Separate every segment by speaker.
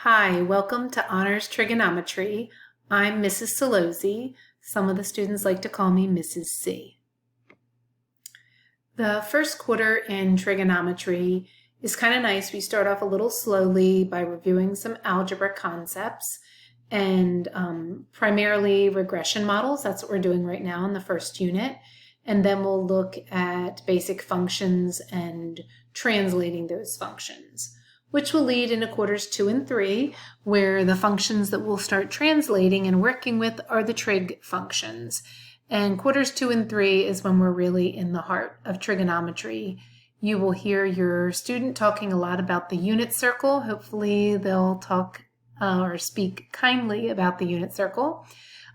Speaker 1: Hi, welcome to Honors Trigonometry. I'm Mrs. Solozzi. Some of the students like to call me Mrs. C. The first quarter in trigonometry is kind of nice. We start off a little slowly by reviewing some algebra concepts and primarily regression models. That's what we're doing right now in the first unit. And then we'll look at basic functions and translating those functions, which will lead into quarters 2 and 3, where the functions that we'll start translating and working with are the trig functions. And quarters 2 and 3 is when we're really in the heart of trigonometry. You will hear your student talking a lot about the unit circle. Hopefully they'll talk or speak kindly about the unit circle.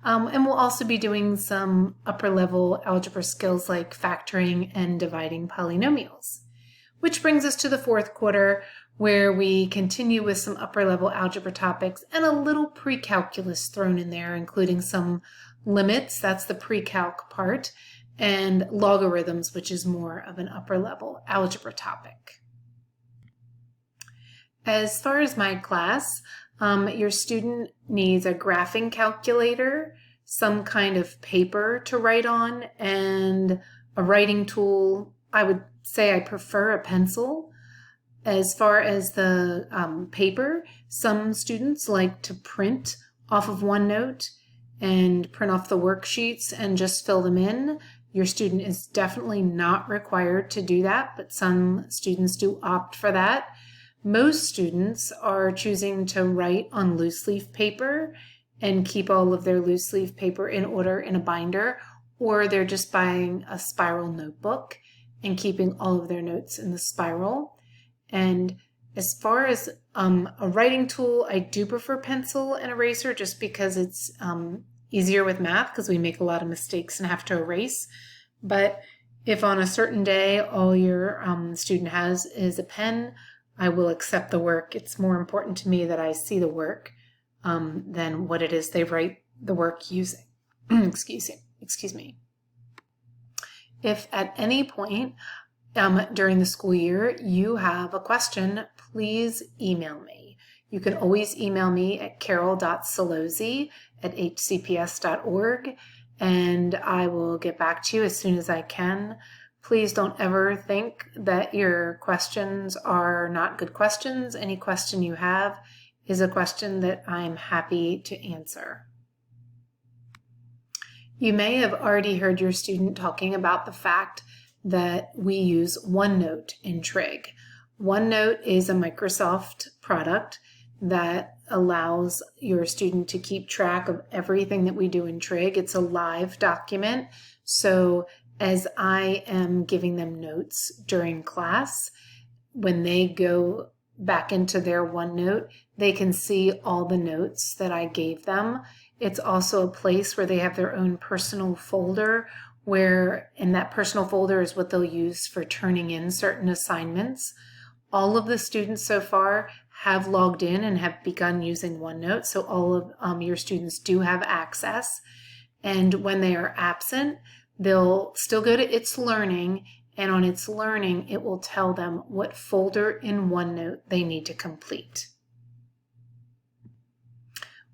Speaker 1: And we'll also be doing some upper level algebra skills like factoring and dividing polynomials. Which brings us to the fourth quarter, where we continue with some upper level algebra topics and a little pre-calculus thrown in there, including some limits, that's the pre-calc part, and logarithms, which is more of an upper level algebra topic. As far as my class, your student needs a graphing calculator, some kind of paper to write on, and a writing tool. I would say I prefer a pencil. As far as the paper, some students like to print off of OneNote and print off the worksheets and just fill them in. Your student is definitely not required to do that, but some students do opt for that. Most students are choosing to write on loose leaf paper and keep all of their loose leaf paper in order in a binder, or they're just buying a spiral notebook and keeping all of their notes in the spiral. And as far as a writing tool, I do prefer pencil and eraser just because it's easier with math because we make a lot of mistakes and have to erase. But if on a certain day all your student has is a pen, I will accept the work. It's more important to me that I see the work than what it is they write the work using. Excuse me. If at any point during the school year you have a question, please email me. You can always email me at carol.solozzi@hcps.org and I will get back to you as soon as I can. Please don't ever think that your questions are not good questions. Any question you have is a question that I'm happy to answer. You may have already heard your student talking about the fact that we use OneNote in Trig. OneNote is a Microsoft product that allows your student to keep track of everything that we do in Trig. It's a live document, so as I am giving them notes during class, when they go back into their OneNote, they can see all the notes that I gave them. It's also a place where they have their own personal folder, where in that personal folder is what they'll use for turning in certain assignments. All of the students so far have logged in and have begun using OneNote, so all of your students do have access. And when they are absent, they'll still go to ITSLEARNING, and on ITSLEARNING, it will tell them what folder in OneNote they need to complete.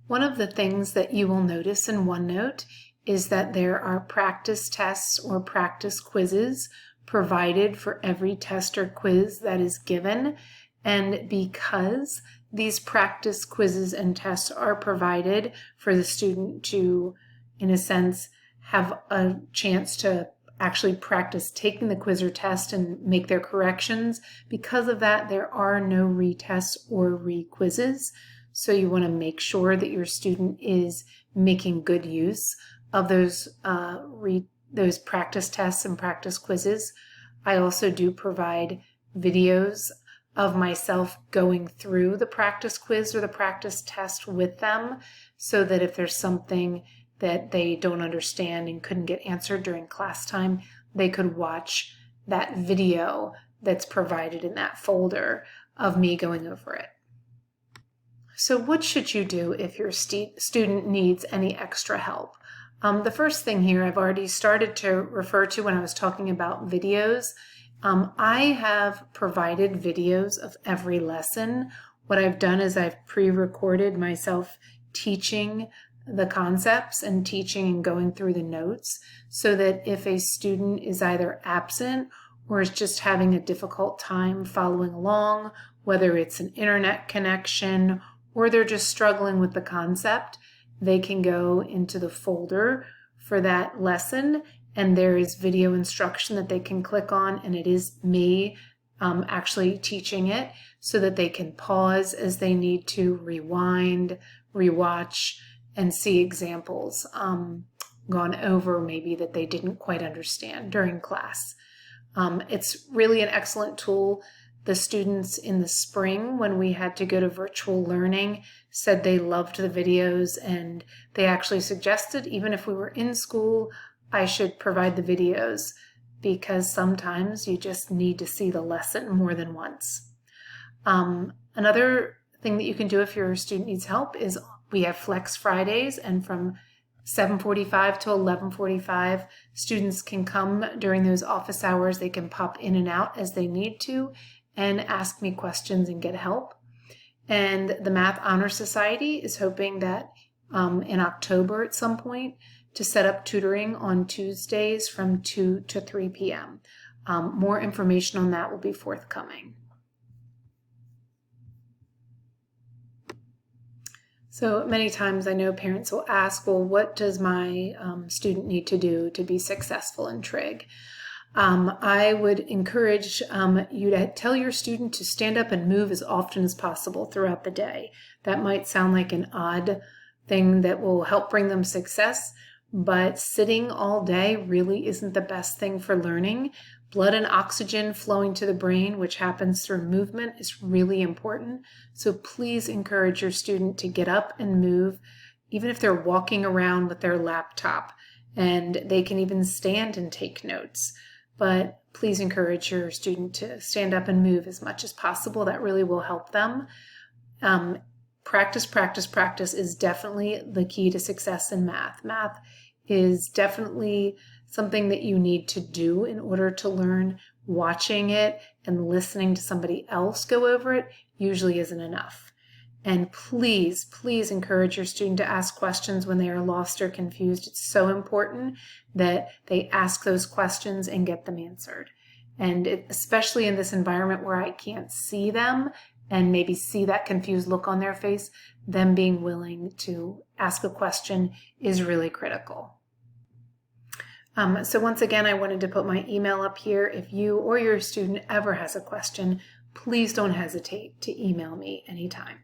Speaker 1: One of the things that you will notice in OneNote is that there are practice tests or practice quizzes provided for every test or quiz that is given. And because these practice quizzes and tests are provided for the student to, in a sense, have a chance to actually practice taking the quiz or test and make their corrections, because of that, there are no retests or re-quizzes. So you want to make sure that your student is making good use of those practice tests and practice quizzes. I also do provide videos of myself going through the practice quiz or the practice test with them, so that if there's something that they don't understand and couldn't get answered during class time, they could watch that video that's provided in that folder of me going over it. So what should you do if your student needs any extra help? The first thing here I've already started to refer to when I was talking about videos. I have provided videos of every lesson what I've done is I've pre-recorded myself teaching the concepts and teaching and going through the notes so that if a student is either absent or is just having a difficult time following along, whether it's an internet connection or they're just struggling with the concept, they can go into the folder for that lesson and there is video instruction that they can click on, and it is me actually teaching it so that they can pause as they need to, rewind, rewatch, and see examples gone over maybe that they didn't quite understand during class. It's really an excellent tool. The students in the spring, when we had to go to virtual learning, said they loved the videos, and they actually suggested, even if we were in school, I should provide the videos because sometimes you just need to see the lesson more than once. Another thing that you can do if your student needs help is we have Flex Fridays, and from 7:45 to 11:45, students can come during those office hours. They can pop in and out as they need to and ask me questions and get help. And the Math Honor Society is hoping that in October at some point to set up tutoring on Tuesdays from 2 to 3 p.m. More information on that will be forthcoming. So many times I know parents will ask, well, what does my student need to do to be successful in Trig? I would encourage you to tell your student to stand up and move as often as possible throughout the day. That might sound like an odd thing that will help bring them success, but sitting all day really isn't the best thing for learning. Blood and oxygen flowing to the brain, which happens through movement, is really important. So please encourage your student to get up and move, even if they're walking around with their laptop, and they can even stand and take notes. But please encourage your student to stand up and move as much as possible. That really will help them. Practice, practice, practice is definitely the key to success in math. Math is definitely something that you need to do in order to learn. Watching it and listening to somebody else go over it usually isn't enough. And please, please encourage your student to ask questions when they are lost or confused. It's so important that they ask those questions and get them answered. And especially in this environment where I can't see them and maybe see that confused look on their face, them being willing to ask a question is really critical. So once again, I wanted to put my email up here. If you or your student ever has a question, please don't hesitate to email me anytime.